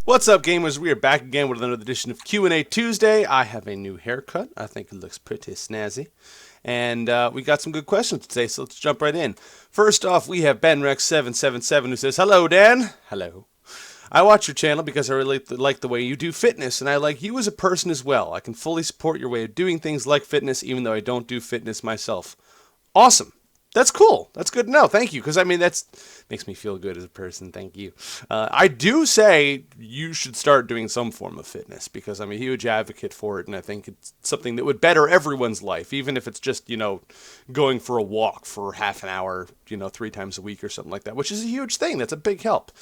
What's up, gamers? We are back again with another edition of Q&A Tuesday. I have a new haircut. I think it looks pretty snazzy. And we got some good questions today, so let's jump right in. First off, we have BenRex777 who says, "Hello, Dan." Hello. "I watch your channel because I really like the way you do fitness, and I like you as a person as well. I can fully support your way of doing things like fitness, even though I don't do fitness myself." Awesome. That's cool. That's good to know. Thank you, because I mean that's makes me feel good as a person. Thank you. I do say you should start doing some form of fitness because I'm a huge advocate for it, and I think it's something that would better everyone's life, even if it's just going for a walk for half an hour, 3 times a week or something like that, which is a huge thing. That's a big help.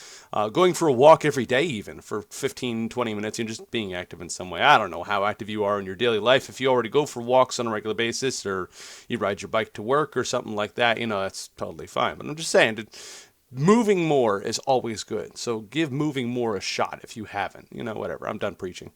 Going for a walk every day, even for 15, 20 minutes, and just being active in some way. I don't know how active you are in your daily life. If you already go for walks on a regular basis, or you ride your bike to work or something like that, that's totally fine. But I'm just saying that moving more is always good. So give moving more a shot if you haven't. Whatever. I'm done preaching.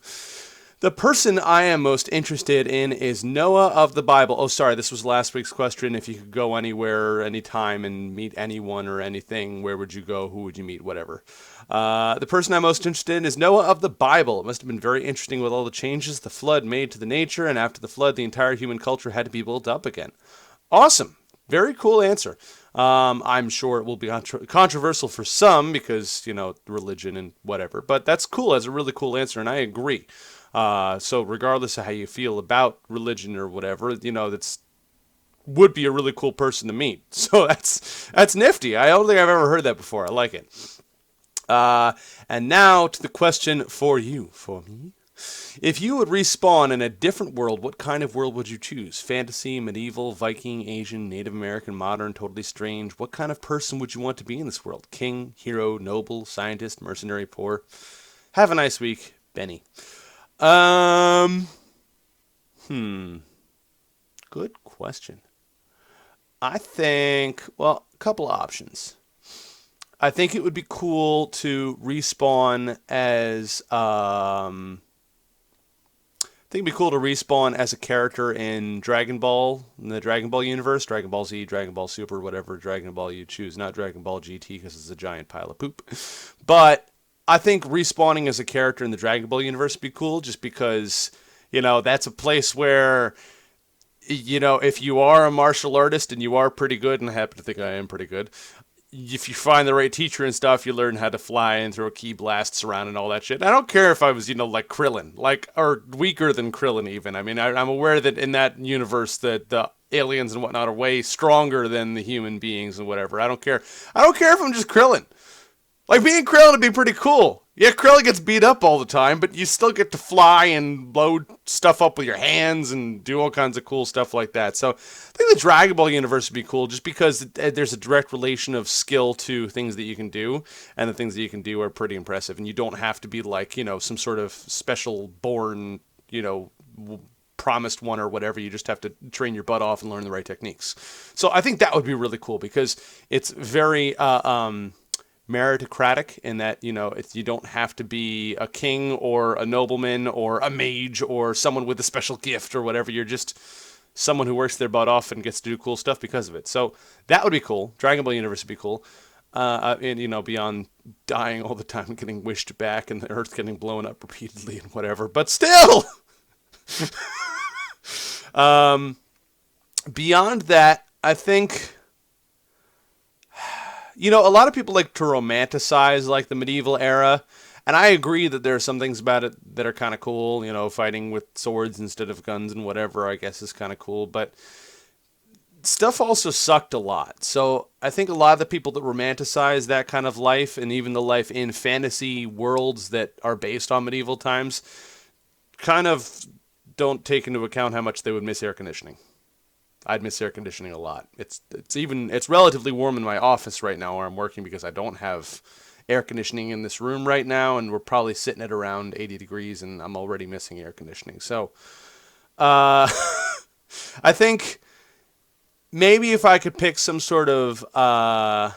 The person I am most interested in is Noah of the Bible. Oh, sorry, this was last week's question. If you could go anywhere, anytime, and meet anyone or anything, where would you go? Who would you meet? Whatever. The person I'm most interested in is Noah of the Bible. It must have been very interesting with all the changes the flood made to the nature, and after the flood, the entire human culture had to be built up again. Awesome. Very cool answer. I'm sure it will be controversial for some because, religion and whatever. But that's cool. That's a really cool answer, and I agree. So regardless of how you feel about religion or whatever, that's would be a really cool person to meet. So that's nifty. I don't think I've ever heard that before. I like it. And now to the question for you, for me. If you would respawn in a different world, what kind of world would you choose? Fantasy, medieval, Viking, Asian, Native American, modern, totally strange. What kind of person would you want to be in this world? King, hero, noble, scientist, mercenary, poor? Have a nice week, Benny. Um, Good question. I think, well, a couple of options. I think it would be cool to respawn as think it'd be cool to respawn as a character in Dragon Ball, in the Dragon Ball universe, Dragon Ball Z, Dragon Ball Super, whatever Dragon Ball you choose. Not Dragon Ball GT because it's a giant pile of poop. But I think respawning as a character in the Dragon Ball universe would be cool just because, that's a place where, if you are a martial artist and you are pretty good, and I happen to think I am pretty good, if you find the right teacher and stuff, you learn how to fly and throw key blasts around and all that shit. I don't care if I was, like Krillin, or weaker than Krillin even. I mean, I'm aware that in that universe that the aliens and whatnot are way stronger than the human beings and whatever. I don't care. I don't care if I'm just Krillin. Like, being Krillin would be pretty cool. Yeah, Krillin gets beat up all the time, but you still get to fly and load stuff up with your hands and do all kinds of cool stuff like that. So I think the Dragon Ball universe would be cool just because there's a direct relation of skill to things that you can do, and the things that you can do are pretty impressive. And you don't have to be like, some sort of special born, promised one or whatever. You just have to train your butt off and learn the right techniques. So I think that would be really cool because it's very meritocratic in that you don't have to be a king or a nobleman or a mage or someone with a special gift or whatever. You're just someone who works their butt off and gets to do cool stuff because of it. So that would be cool. Dragon Ball universe would be cool. And beyond dying all the time and getting wished back and the earth getting blown up repeatedly and whatever, but still. Beyond that, I think a lot of people like to romanticize like the medieval era, and I agree that there are some things about it that are kind of cool. Fighting with swords instead of guns and whatever, I guess is kind of cool, but stuff also sucked a lot. So I think a lot of the people that romanticize that kind of life, and even the life in fantasy worlds that are based on medieval times, kind of don't take into account how much they would miss air conditioning. I'd miss air conditioning a lot. It's relatively warm in my office right now where I'm working because I don't have air conditioning in this room right now, and we're probably sitting at around 80 degrees, and I'm already missing air conditioning. So, I think maybe if I could pick some sort of I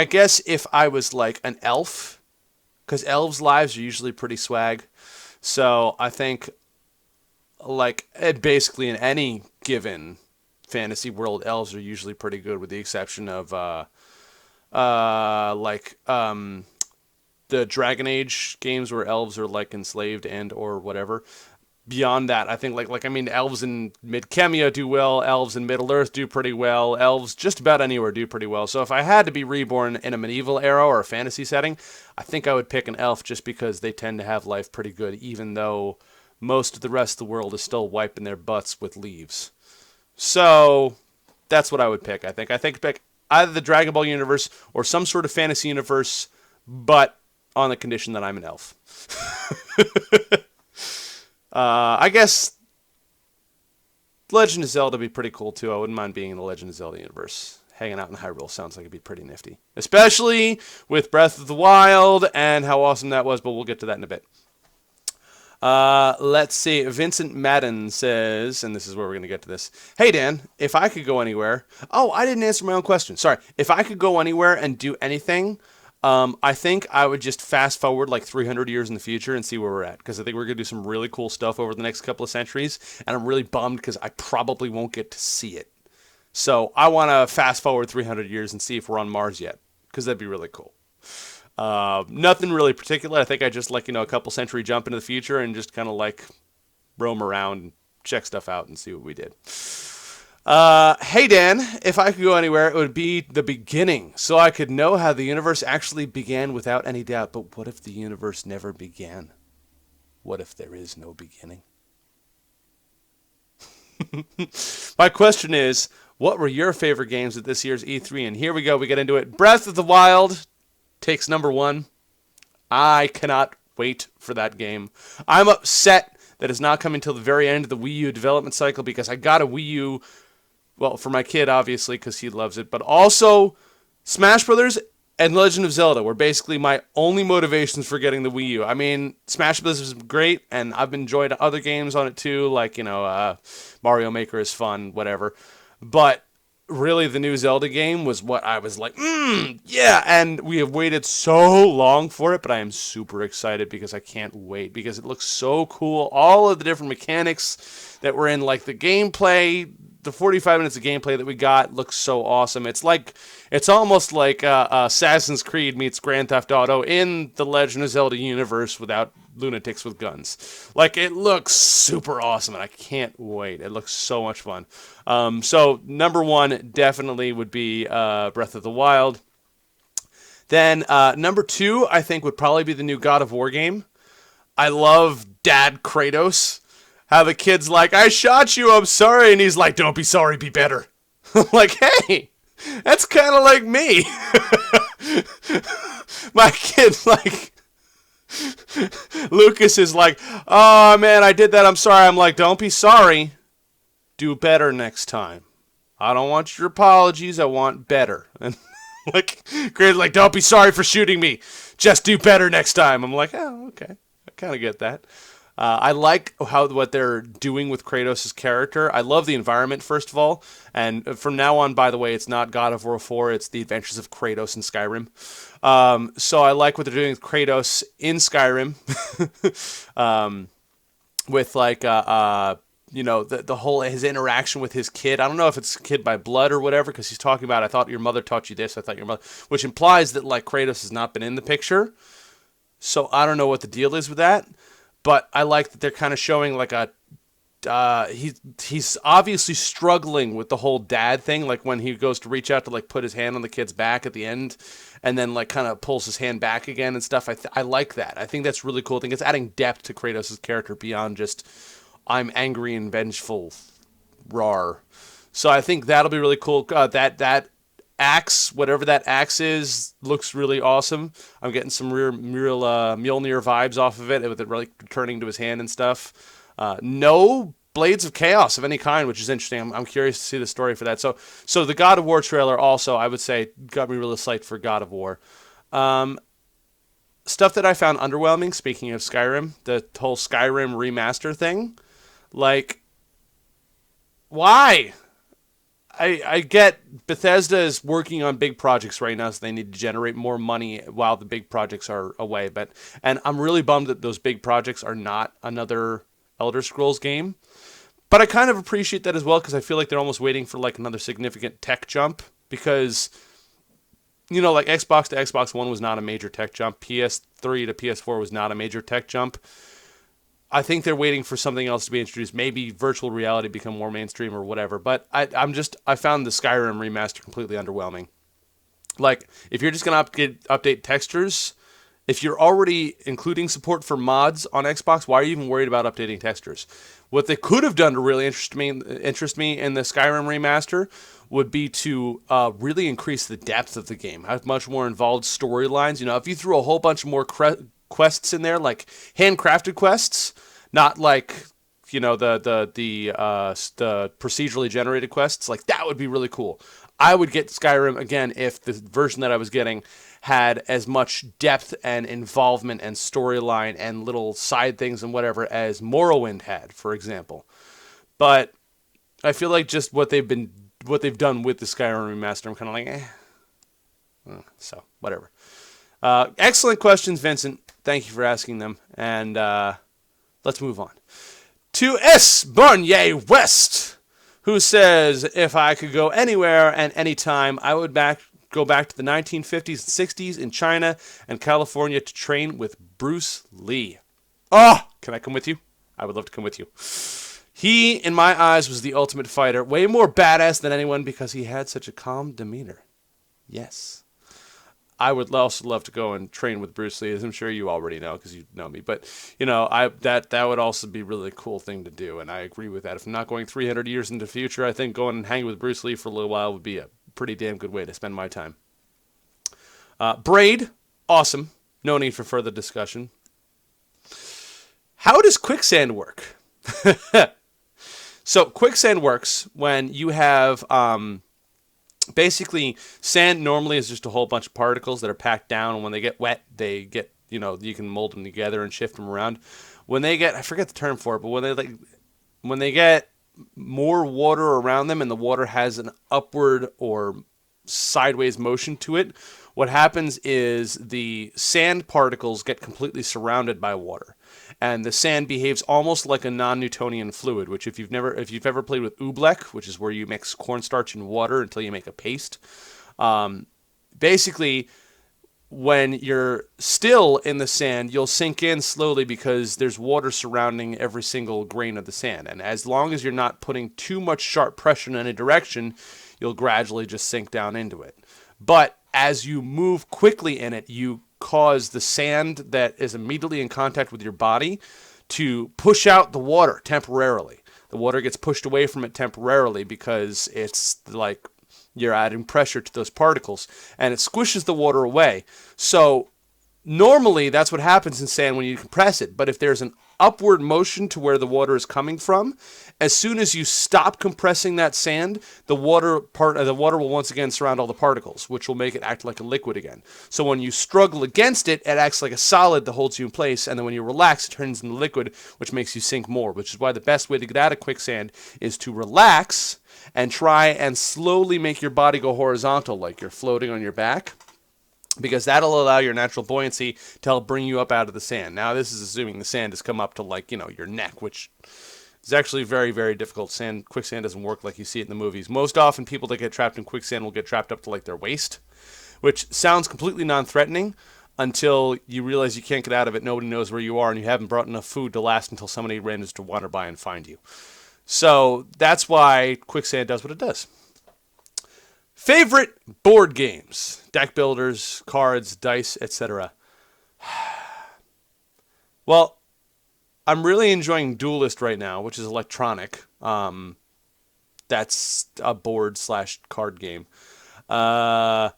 guess if I was like an elf, because elves' lives are usually pretty swag. So I think basically in any given fantasy world, elves are usually pretty good, with the exception of the Dragon Age games where elves are like enslaved and or whatever. Beyond that, I think I mean, elves in Mid-Kemia do well, elves in Middle-earth do pretty well, elves just about anywhere do pretty well. So if I had to be reborn in a medieval era or a fantasy setting, I think I would pick an elf just because they tend to have life pretty good, even though most of the rest of the world is still wiping their butts with leaves. So that's what I would pick, I think. I think pick either the Dragon Ball universe or some sort of fantasy universe, but on the condition that I'm an elf. I guess Legend of Zelda would be pretty cool too. I wouldn't mind being in the Legend of Zelda universe. Hanging out in Hyrule sounds like it'd be pretty nifty. Especially with Breath of the Wild and how awesome that was, but we'll get to that in a bit. Let's see. Vincent Madden says, and this is where we're going to get to this. Hey, Dan, if I could go anywhere... Oh, I didn't answer my own question. Sorry. If I could go anywhere and do anything... I think I would just fast forward like 300 years in the future and see where we're at. Because I think we're going to do some really cool stuff over the next couple of centuries. And I'm really bummed because I probably won't get to see it. So I want to fast forward 300 years and see if we're on Mars yet. Because that'd be really cool. Nothing really particular. I think I just a couple century jump into the future and just kind of like roam around and check stuff out and see what we did. Hey Dan, if I could go anywhere, it would be the beginning, so I could know how the universe actually began without any doubt. But what if the universe never began? What if there is no beginning? My question is, what were your favorite games at this year's E3? And here we go, we get into it. Breath of the Wild takes number 1. I cannot wait for that game. I'm upset that it's not coming till the very end of the Wii U development cycle because I got a Wii U... Well, for my kid, obviously, because he loves it. But also, Smash Brothers and Legend of Zelda were basically my only motivations for getting the Wii U. I mean, Smash Brothers is great, and I've enjoyed other games on it too, like, Mario Maker is fun, whatever. But really, the new Zelda game was what I was like, yeah! And we have waited so long for it, but I am super excited because I can't wait, because it looks so cool. All of the different mechanics that were in, like, the gameplay... The 45 minutes of gameplay that we got looks so awesome. It's almost like Assassin's Creed meets Grand Theft Auto in the Legend of Zelda universe without lunatics with guns. Like, it looks super awesome, and I can't wait. It looks so much fun. So, number 1 definitely would be Breath of the Wild. Then, number 2, I think, would probably be the new God of War game. I love Dad Kratos. How the kid's like, I shot you, I'm sorry. And he's like, don't be sorry, be better. I'm like, hey, that's kind of like me. My kid's like, Lucas is like, oh, man, I did that, I'm sorry. I'm like, don't be sorry. Do better next time. I don't want your apologies, I want better. And Grade's like, don't be sorry for shooting me. Just do better next time. I'm like, oh, okay. I kind of get that. I like what they're doing with Kratos' character. I love the environment, first of all. And from now on, by the way, it's not God of War 4, it's the Adventures of Kratos in Skyrim. So I like what they're doing with Kratos in Skyrim. With the whole, his interaction with his kid. I don't know if it's a kid by blood or whatever, because he's talking about, I thought your mother taught you this, I thought your mother, which implies that Kratos has not been in the picture. So I don't know what the deal is with that. But I like that they're kind of showing he's obviously struggling with the whole dad thing, like when he goes to reach out to put his hand on the kid's back at the end and then kind of pulls his hand back again and stuff. I like that. I think that's really cool. I think it's adding depth to Kratos' character beyond just I'm angry and vengeful, rawr. So I think that'll be really cool. That axe, whatever that axe is, looks really awesome. I'm getting some real Mjolnir vibes off of it, with it really returning to his hand and stuff. No Blades of Chaos of any kind, which is interesting. I'm curious to see the story for that. So the God of War trailer also, I would say, got me really psyched for God of War. Stuff that I found underwhelming, speaking of Skyrim, the whole Skyrim remaster thing. Why? I get Bethesda is working on big projects right now, so they need to generate more money while the big projects are away. And I'm really bummed that those big projects are not another Elder Scrolls game. But I kind of appreciate that as well, because I feel like they're almost waiting for another significant tech jump. Because like Xbox to Xbox One was not a major tech jump. PS3 to PS4 was not a major tech jump. I think they're waiting for something else to be introduced. Maybe virtual reality become more mainstream or whatever. But I found the Skyrim remaster completely underwhelming. Like, if you're just going to update textures, if you're already including support for mods on Xbox, why are you even worried about updating textures? What they could have done to really interest me in the Skyrim remaster would be to really increase the depth of the game, have much more involved storylines. If you threw a whole bunch more quests in there, like handcrafted quests, not like the procedurally generated quests, like that would be really cool. I would get Skyrim again if the version that I was getting had as much depth and involvement and storyline and little side things and whatever as Morrowind had, for example. But I feel like just what they've done with the Skyrim remaster, I'm kind of like, so whatever. Excellent questions, Vincent. Thank you for asking them, and let's move on to S. Barnier West, who says, if I could go anywhere and anytime, I would go back to the 1950s and 60s in China and California to train with Bruce Lee. Oh, can I come with you? I would love to come with you. He, in my eyes, was the ultimate fighter, way more badass than anyone because he had such a calm demeanor. Yes. I would also love to go and train with Bruce Lee, as I'm sure you already know because you know me. But, that would also be a really cool thing to do, and I agree with that. If I'm not going 300 years into the future, I think going and hanging with Bruce Lee for a little while would be a pretty damn good way to spend my time. Braid, awesome. No need for further discussion. How does quicksand work? So quicksand works when you have... basically, sand normally is just a whole bunch of particles that are packed down, and when they get wet, they get, you can mold them together and shift them around. When they get, I forget the term for it, but when they get more water around them and the water has an upward or sideways motion to it, what happens is the sand particles get completely surrounded by water. And the sand behaves almost like a non-Newtonian fluid, which if you've ever played with oobleck, which is where you mix cornstarch and water until you make a paste, basically when you're still in the sand, you'll sink in slowly because there's water surrounding every single grain of the sand. And as long as you're not putting too much sharp pressure in any direction, you'll gradually just sink down into it. But as you move quickly in it, you cause the sand that is immediately in contact with your body to push out the water temporarily. The water gets pushed away from it temporarily because it's like you're adding pressure to those particles, and it squishes the water away. So normally that's what happens in sand when you compress it, but if there's an upward motion to where the water is coming from, as soon as you stop compressing that sand, the water will once again surround all the particles, which will make it act like a liquid again. So when you struggle against it, it acts like a solid that holds you in place, and then when you relax, it turns into liquid, which makes you sink more, which is why the best way to get out of quicksand is to relax and try and slowly make your body go horizontal, like you're floating on your back, because that'll allow your natural buoyancy to help bring you up out of the sand. Now, this is assuming the sand has come up to, your neck, which is actually very, very difficult. Quicksand doesn't work like you see it in the movies. Most often, people that get trapped in quicksand will get trapped up to, their waist, which sounds completely non-threatening until you realize you can't get out of it, nobody knows where you are, and you haven't brought enough food to last until somebody manages to wander by and find you. So that's why quicksand does what it does. Favorite board games, deck builders, cards, dice, etc. Well, I'm really enjoying Duelist right now, which is electronic. That's a board/card game. I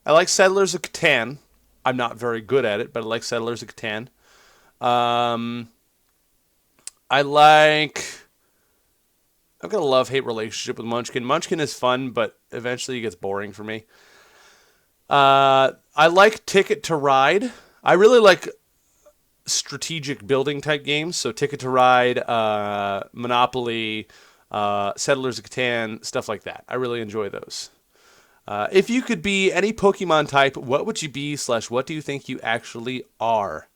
like Settlers of Catan. I'm not very good at it, but I like Settlers of Catan. I've got a love-hate relationship with Munchkin. Munchkin is fun, but eventually it gets boring for me. I like Ticket to Ride. I really like strategic building type games. So Ticket to Ride, Monopoly, Settlers of Catan, stuff like that. I really enjoy those. If you could be any Pokemon type, what would you be / what do you think you actually are?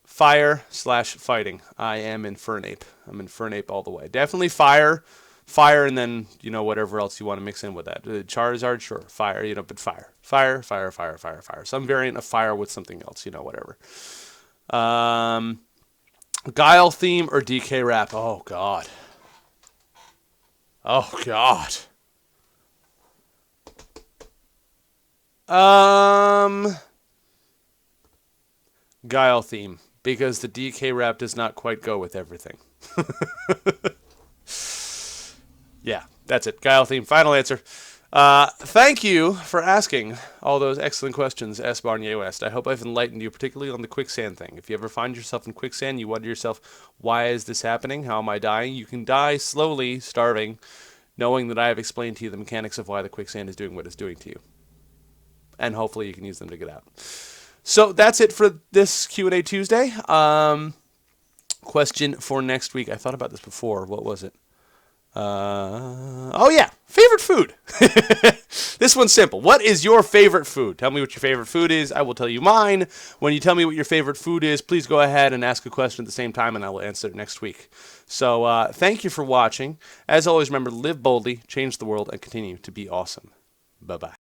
Fire / fighting. I am Infernape. I'm Infernape all the way. Definitely fire. Fire, and then, whatever else you want to mix in with that. Charizard, sure. Fire, but fire. Fire, fire, fire, fire, fire. Some variant of fire with something else, whatever. Guile theme or DK rap? Oh, God. Oh, God. Guile theme, because the DK rap does not quite go with everything. Yeah, that's it. Guile theme. Final answer. Thank you for asking all those excellent questions, S. Barnier West. I hope I've enlightened you, particularly on the quicksand thing. If you ever find yourself in quicksand, you wonder yourself, why is this happening? How am I dying? You can die slowly, starving, knowing that I have explained to you the mechanics of why the quicksand is doing what it's doing to you. And hopefully you can use them to get out. So that's it for this Q&A Tuesday. Question for next week. I thought about this before. What was it? Oh yeah, favorite food. This one's simple. What is your favorite food? Tell me what your favorite food is. I will tell you mine. When you tell me what your favorite food is, please go ahead and ask a question at the same time, and I will answer it next week. So thank you for watching. As always, remember, live boldly, change the world, and continue to be awesome. Bye-bye.